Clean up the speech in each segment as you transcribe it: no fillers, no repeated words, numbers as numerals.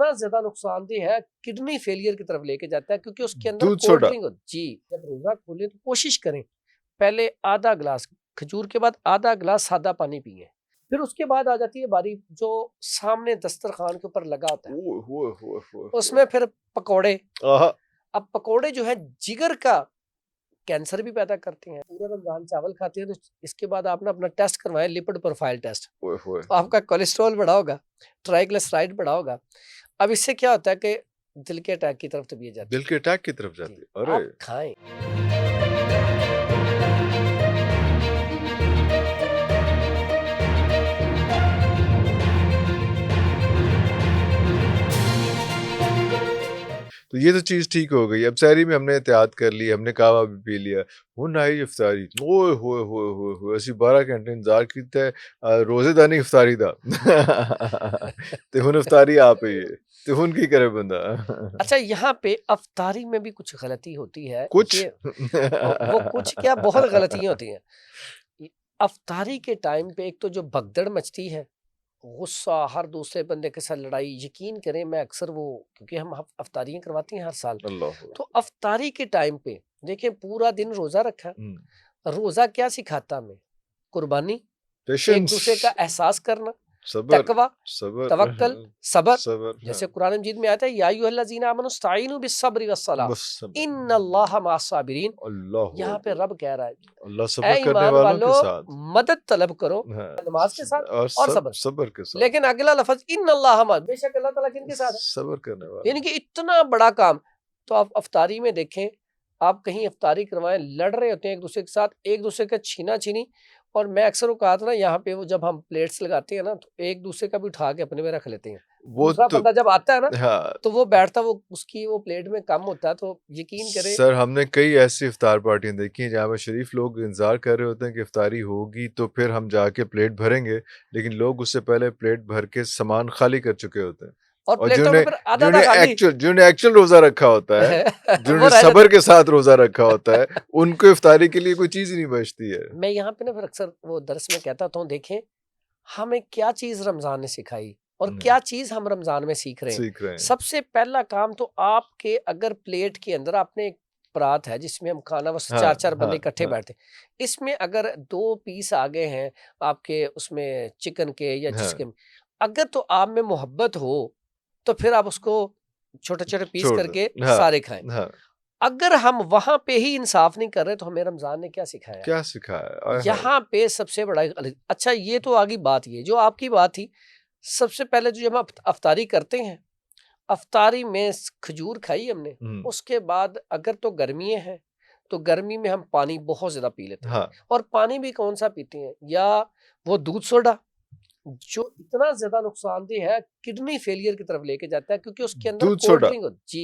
اتنا زیادہ نقصان دہ ہے کڈنی فیلئر کی طرف لے کے جاتا ہے کیونکہ اس کے اندر دودھ کولڈ سوڈا ڈرنک جی جب روزہ کھولیں تو کوشش کریں پہلے آدھا گلاس کھجور کے بعد آدھا گلاس سادہ پانی پیئیں، پھر اس کے بعد آ جاتی ہے باری جو سامنے دسترخوان کے اوپر لگا ہوتا ہے اس میں پھر پکوڑے. اب پکوڑے جو ہے جگر کا کینسر بھی پیدا کرتے ہیں. پورا رمضان چاول کھاتے ہیں تو اس کے بعد آپ نے اپنا ٹیسٹ کروائے لپڈ پروفائل ٹیسٹ، تو آپ کا کولیسٹرول بڑھا ہوگا، ٹرائیگلیسرائڈ بڑھا ہوگا. اب اس سے کیا ہوتا ہے کہ دل کے اٹیک کی طرف طبیعت جاتی ہے، دل کے اٹیک کی طرف جاتی ہے. ارے آپ کھائیں. تو یہ تو چیز ٹھیک ہو گئی. اب سحری میں ہم نے احتیاط کر لی، ہم نے کہوا بھی پی لیا. ہن آئی افطاری. اوئے ہوئے ہوئے ہوئے ہوئے اسی 12 گھنٹے انتظار کیتا ہے روزے دا نہیں افطاری دا. تے ہن افطاری آ پئی ہے تے ہن کی کرے بندہ. اچھا یہاں پہ افطاری میں بھی کچھ غلطی ہوتی ہے. کچھ وہ کچھ کیا بہت غلطیاں ہوتی ہیں. افطاری کے ٹائم پہ ایک تو جو بھگدڑ مچتی ہے، غصہ، ہر دوسرے بندے کے ساتھ لڑائی. یقین کریں میں اکثر وہ کیونکہ ہم افطاریاں کرواتی ہیں ہر سال، اللہ تو افطاری کے ٹائم پہ دیکھیں پورا دن روزہ رکھا. روزہ کیا سکھاتا ہمیں؟ قربانی، ایک دوسرے کا احساس کرنا، تقوی، توکل، صبر. جیسے قرآن مجید میں آتا ہے یا ایھا الذین آمنوا استعینوا بالصبر والصلاۃ ان اللہ مع الصابرین. یہاں پہ رب کہہ رہا ہے اللہ اے صبر کرنے ایمان والوں کے والو ساتھ مدد طلب کرو نماز کے ساتھ اور صبر کے ساتھ. لیکن اگلا لفظ ان اللہ مع، بے شک اللہ تعالیٰ کن کے ساتھ ہے؟ صبر کرنے والا. یعنی کہ اتنا بڑا کام. تو آپ افطاری میں دیکھیں، آپ کہیں افطاری کروائیں، لڑ رہے ہوتے ہیں ایک دوسرے کے ساتھ، ایک دوسرے کا چھینا چھینی. اور میں اکثر اوقات نا یہاں پہ وہ جب ہم پلیٹس لگاتے ہیں نا تو ایک دوسرے کا بھی اٹھا کے اپنے میں رکھ لیتے ہیں. دوسرا بندہ جب آتا ہے نا تو وہ بیٹھتا، وہ اس کی وہ پلیٹ میں کم ہوتا ہے. تو یقین کرے سر ہم نے کئی ایسی افطار پارٹیاں دیکھی ہیں جہاں پہ شریف لوگ انتظار کر رہے ہوتے ہیں کہ افطاری ہوگی تو پھر ہم جا کے پلیٹ بھریں گے، لیکن لوگ اس سے پہلے پلیٹ بھر کے سامان خالی کر چکے ہوتے ہیں. اور جنہوں نے ایکچوئل روزہ رکھا ہوتا ہے، جنہوں نے صبر کے ساتھ روزہ رکھا ہوتا ہے، ان کو افطاری کے لیے کوئی چیز ہی نہیں بچتی ہے. میں یہاں پہ نا پھر اکثر وہ درس میں کہتا ہوں دیکھیں ہمیں کیا چیز رمضان نے سکھائی اور کیا چیز ہم رمضان میں سیکھ رہے ہیں. سب سے پہلا کام تو آپ کے اگر پلیٹ کے اندر آپ نے پرات ہے جس میں ہم کھانا بس 4 بندے اکٹھے بیٹھتے، اس میں اگر 2 پیس آگے ہیں آپ کے اس میں چکن کے یا جس کے، اگر تو آپ میں محبت ہو تو پھر آپ اس کو چھوٹے چھوٹے پیس کر کے سارے کھائیں. اگر ہم وہاں پہ ہی انصاف نہیں کر رہے تو ہمیں رمضان نے کیا سکھایا؟ یہاں پہ سب سے بڑا. اچھا یہ تو آگی بات، یہ جو آپ کی بات تھی، سب سے پہلے جو جب ہم افطاری کرتے ہیں، افطاری میں کھجور کھائی ہم نے، اس کے بعد اگر تو گرمیاں ہیں تو گرمی میں ہم پانی بہت زیادہ پی لیتے ہیں. اور پانی بھی کون سا پیتے ہیں؟ یا وہ دودھ سوڈا جو اتنا زیادہ نقصان دہ ہے کڈنی فیلئر کی طرف لے کے جاتا ہے کیونکہ اس کے اندر کولڈ ڈرنک جی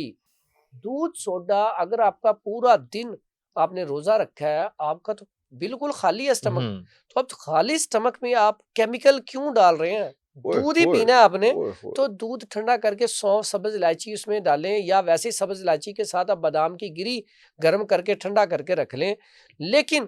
دودھ سوڈا. اگر آپ کا پورا دن آپ نے روزہ رکھا ہے، آپ کا تو بالکل خالی ہے اسٹمک، تو اب خالی اسٹمک میں آپ کیمیکل کیوں ڈال رہے ہیں؟ دودھ ہی پینا ہے آپ نے تو دودھ ٹھنڈا کر کے سونف، سبز الائچی اس میں ڈالیں، یا ویسے سبز الائچی کے ساتھ آپ بادام کی گری گرم کر کے ٹھنڈا کر کے رکھ لیں. لیکن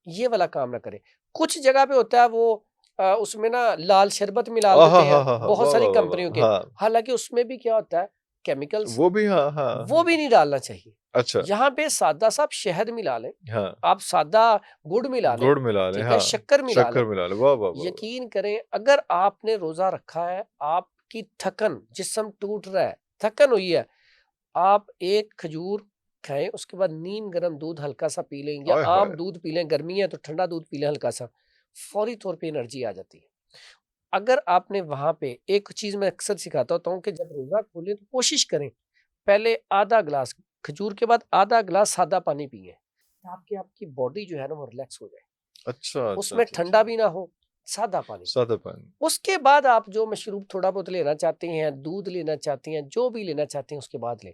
یہ والا کام نہ کریں. کچھ جگہ پہ ہوتا ہے وہ اس میں نا لال شربت ملا دیتے ہیں بہت ساری کمپنیوں کے، حالانکہ اس میں بھی کیا ہوتا ہے کیمیکلز، وہ بھی نہیں ڈالنا چاہیے. اچھا یہاں پہ سادہ صاحب شہد ملا لیں، آپ سادہ گڑ ملا لیں، شکر ملا لیں. یقین کریں اگر آپ نے روزہ رکھا ہے، آپ کی تھکن، جسم ٹوٹ رہا ہے، تھکن ہوئی ہے، آپ ایک کھجور کھائیں، اس کے بعد نیم گرم دودھ ہلکا سا پی لیں، یا عام دودھ پی لیں، گرمی ہے تو ٹھنڈا دودھ پی لیں ہلکا سا، فوری طور پہ انرجی آ جاتی ہے. اگر آپ نے وہاں پہ ایک چیز میں اکثر سکھاتا ہوتا ہوں کہ جب روزہ کھولیں تو کوشش کریں پہلے آدھا گلاس کھجور کے بعد آدھا گلاس سادہ پانی پیئیں تاکہ آپ کی باڈی جو ہے نا وہ ریلیکس ہو جائے. اچھا اس میں ٹھنڈا بھی نہ ہو، سادہ پانی. اس کے بعد آپ جو مشروب تھوڑا بہت لینا چاہتے ہیں، دودھ لینا چاہتے ہیں، جو بھی لینا چاہتے ہیں اس کے بعد لیں.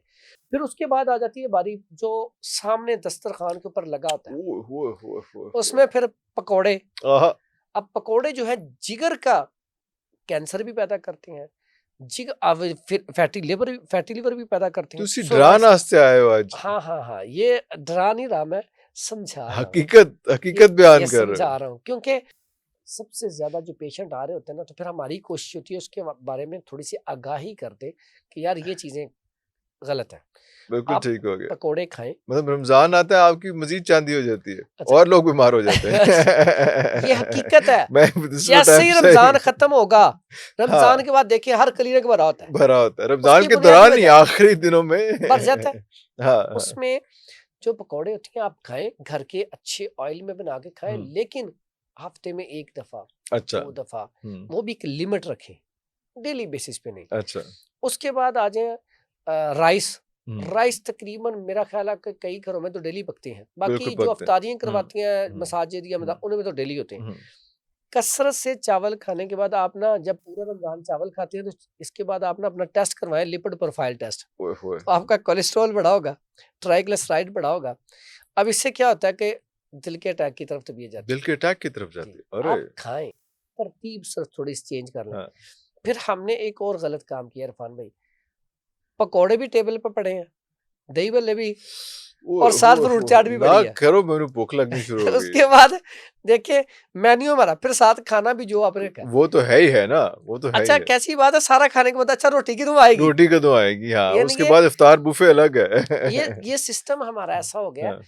پھر اس کے بعد آ جاتی ہے باری جو سامنے دسترخوان کے اوپر لگا ہوتا ہے، اس میں پھر پکوڑے. اب پکوڑے جو ہے جگر کا کینسر بھی پیدا کرتے ہیں، فیٹی لیور بھی پیدا کرتے ہیں. تسی ڈران واسطے آئے ہو آج؟ ہاں یہ ڈرا نہیں رہا، میں سمجھا حقیقت بیان کر سمجھا رہا ہوں. کیونکہ سب سے زیادہ جو پیشنٹ آ رہے ہوتے ہیں نا، تو پھر ہماری کوشش ہوتی ہے اس کے بارے میں تھوڑی سی آگاہی کرتے کہ یار یہ چیزیں غلط ہیں. بالکل ٹھیک ہو گیا. پکوڑے کھائیں. مطلب رمضان آتا ہے آپ کی مزید چاندی ہو جاتی ہے اور لوگ بیمار ہو جاتے ہیں. یہ حقیقت ہے. جیسے ہی رمضان ختم ہوگا، رمضان کے بعد دیکھیں ہر کلینک بھرا ہوتا ہے. بھرا ہوتا ہے رمضان کے دوران ہی، آخری دنوں میں بھر جاتا ہے. اس میں جو پکوڑے ہوتی ہیں آپ کھائیں، گھر کے اچھے آئل میں بنا کے کھائیں، لیکن ہفتے میں 1 دفعہ 2 دفعہ، وہ بھی ایک لمٹ رکھیں، ڈیلی بیسس پہ نہیں. اچھا. اس کے بعد آ جائیں رائس تقریباً میرا خیال ہے کہ کئی گھروں میں تو ڈیلی پکتے ہیں. باقی جو افطاریاں کرواتی ہیں مساجد یا ان میں تو ڈیلی ہوتے ہیں. کثرت سے چاول کھانے کے بعد آپ نا، جب پورا رمضان چاول کھاتے ہیں تو اس کے بعد آپ نا اپنا ٹیسٹ کروائیں، لپڈ پروفائل ٹیسٹ. آپ کا کولیسٹرول بڑھا ہوگا، ٹرائیگلیسرائڈ بڑھا ہوگا. اب اس سے کیا ہوتا ہے کہ دل کے اٹیک کی طرف طبیعت جاتی ہے. دل کے اٹیک کی طرف جاتی ہے. آپ کھائیں، ترتیب سے تھوڑی سی چینج کر لیں. پھر ہم نے ایک اور غلط کام کیا عرفان بھائی، پکوڑے بھی ٹیبل پہ پڑے ہیں، دہی بلے بھی، اور ساتھ فروٹ چاٹ بھی پڑی ہے. کرو میرے بھوک لگنی شروع ہو گئی. اس کے بعد دیکھیں مینیو ہمارا، پھر ساتھ کھانا بھی جو آپ نے کہا وہ تو ہے ہی ہے نا، وہ تو ہے. اچھا کیسی بات ہے، سارا کھانے کے بعد اچھا روٹی کی دعا آئے گی. روٹی کدوں آئے گی؟ ہاں. اس کے بعد افطار بوفے الگ ہے. یہ سسٹم ہمارا ایسا ہو گیا.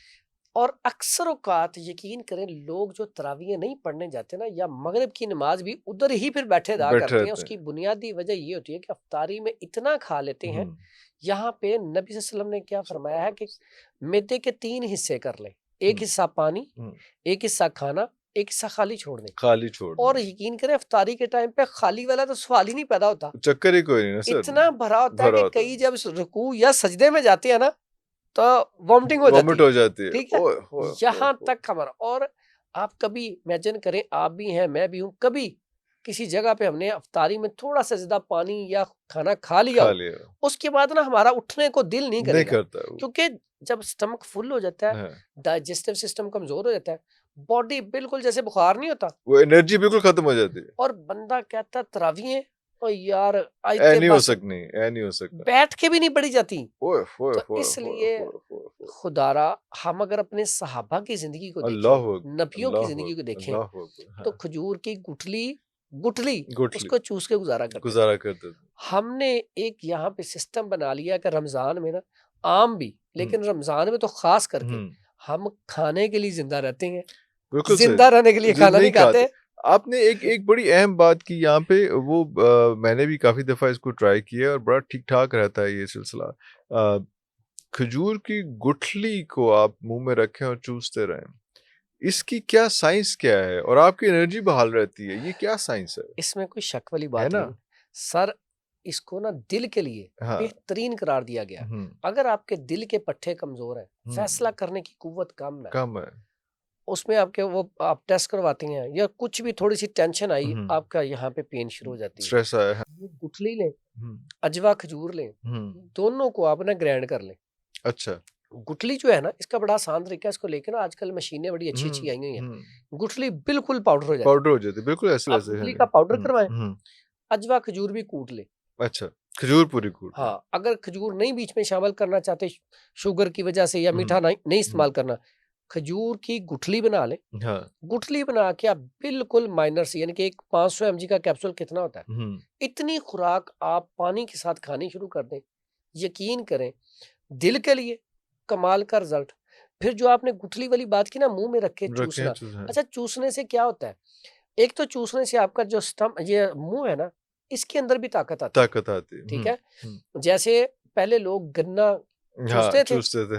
اور اکثر اوقات یقین کریں، لوگ جو تراویح نہیں پڑھنے جاتے نا، یا مغرب کی نماز بھی ادھر ہی پھر بیٹھے ادا کرتے ہیں. اس کی بنیادی وجہ یہ ہوتی ہے کہ افطاری میں اتنا کھا لیتے ہیں. یہاں پہ نبی صلی اللہ علیہ وسلم نے کیا فرمایا ہے کہ میدے کے 3 حصے کر لیں، 1 حصہ پانی، 1 حصہ کھانا، 1 حصہ خالی چھوڑ دیں. خالی چھوڑ. اور یقین کریں افطاری کے ٹائم پہ خالی والا تو سوال ہی نہیں پیدا ہوتا، چکر ہی کوئی نہیں. اتنا بھرا ہوتا ہے کہ کئی جب رکوع یا سجدے میں جاتے ہیں نا تو وامٹنگ ہو جاتی ہے. ٹھیک ہے، یہاں تک ہمارا. اور آپ کبھی امیجن کریں، آپ بھی ہیں میں بھی ہوں، کبھی کسی جگہ پہ ہم نے افطاری میں تھوڑا سا زیادہ پانی یا کھانا کھا لیا، اس کے بعد نا ہمارا اٹھنے کو دل نہیں کرتا، کیونکہ جب اسٹمک فل ہو جاتا ہے، ڈائجسٹو سسٹم کمزور ہو جاتا ہے، باڈی بالکل جیسے بخار نہیں ہوتا، وہ انرجی بالکل ختم ہو جاتی ہے. اور بندہ کہتا ہے تراویح یار نہیں ہو سکتا، بیٹھ کے بھی نہیں پڑھی جاتی. تو اس لیے خدارا ہم اگر اپنے صحابہ کی زندگی کو دیکھیں، نبیوں کی زندگی کو دیکھیں، تو کھجور کی گٹھلی اس کو چوس کے گزارا کرتے. ہم نے ایک یہاں پہ سسٹم بنا لیا کہ رمضان میں نا، عام بھی لیکن رمضان میں تو خاص کر کے ہم کھانے کے لیے زندہ رہتے ہیں، زندہ رہنے کے لیے کھانا نہیں کھاتے. آپ نے ایک بڑی اہم بات کی یہاں پہ، وہ میں نے بھی کافی دفعہ اس کو ٹرائی کیا اور بڑا ٹھیک ٹھاک رہتا ہے یہ سلسلہ. کھجور کی گٹھلی کو آپ منہ میں رکھیں اور چوستے رہیں، اس کی کیا سائنس کیا ہے؟ اور آپ کی انرجی بحال رہتی ہے، یہ کیا سائنس ہے؟ اس میں کوئی شک والی بات نہیں سر. اس کو نا دل کے لیے بہترین قرار دیا گیا. اگر آپ کے دل کے پٹھے کمزور ہیں، فیصلہ کرنے کی قوت کم ہے، اس میں آپ کے وہ آپ ٹیسٹ کرواتے ہیں یا کچھ بھی تھوڑی سی ٹینشن آئی، آپ کا یہاں پہ پین شروع ہو جاتی ہے، گٹھلی لیں، اجوا کھجور لیں، دونوں کو آپ نا گرینڈ کر لیں. اچھا. گٹھلی جو ہے نا، اس کا بڑا آسان طریقہ ہے، اس کو لے کے نا آج کل مشینیں بڑی اچھی اچھی آئی ہوئی ہیں، گٹھلی بالکل پاؤڈر ہو جاتی ہے، بالکل ایسے گٹھلی کا پاؤڈر کروائیں، اجوا کھجور بھی کوٹ لیں. اچھا، کھجور پوری کوٹ. ہاں، اگر کھجور نہیں بیچ میں شامل کرنا چاہتے شوگر کی وجہ سے یا میٹھا نہیں استعمال کرنا، کھجور کی گٹھلی بنا لیں. گٹھلی بنا کے آپ بالکل مائنر سے، یعنی کہ ایک 500 mg کا کیپسول کتنا ہوتا ہے، اتنی خوراک آپ پانی کے ساتھ کھانی شروع کر دیں. یقین کریں دل کے لیے کمال کا رزلٹ. پھر جو آپ نے گٹھلی والی بات کی نا، منہ میں رکھ کے چوسنا. اچھا، چوسنے سے کیا ہوتا ہے؟ ایک تو چوسنے سے آپ کا جو یہ منہ ہے نا، اس کے اندر بھی طاقت آتی ہے. ٹھیک ہے، جیسے پہلے لوگ گنا چوستے تھے،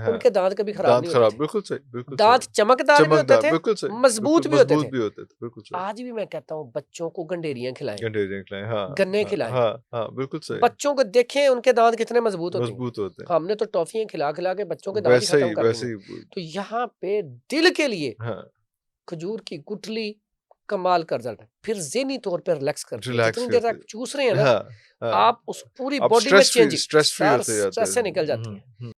ان کے دانت کبھی خراب نہیں ہوتے تھے، بالکل صحیح، دانت چمکدار بھی ہوتے تھے، بالکل صحیح، مضبوط بھی ہوتے تھے. بالکل صحیح. آج بھی میں کہتا ہوں بچوں کو گنڈیریاں کھلائیں، ہاں، گنے کھلائیں. ہاں بالکل صحیح. بچوں کو دیکھیں ان کے دانت کتنے مضبوط ہوتے ہیں. ہم نے تو ٹافیاں کھلا کھلا کے بچوں کے دانت ہی ختم کر دیے. تو یہاں پہ دل کے لیے کھجور کی گٹھلی کمال کا رزلٹ ہے. پھر ذہنی طور پہ ریلیکس کرتے ہیں، جتنی دیر تک چوس رہے ہیں نا، آپ اس پوری باڈی میں چینج، اسٹریس سے نکل جاتی ہے.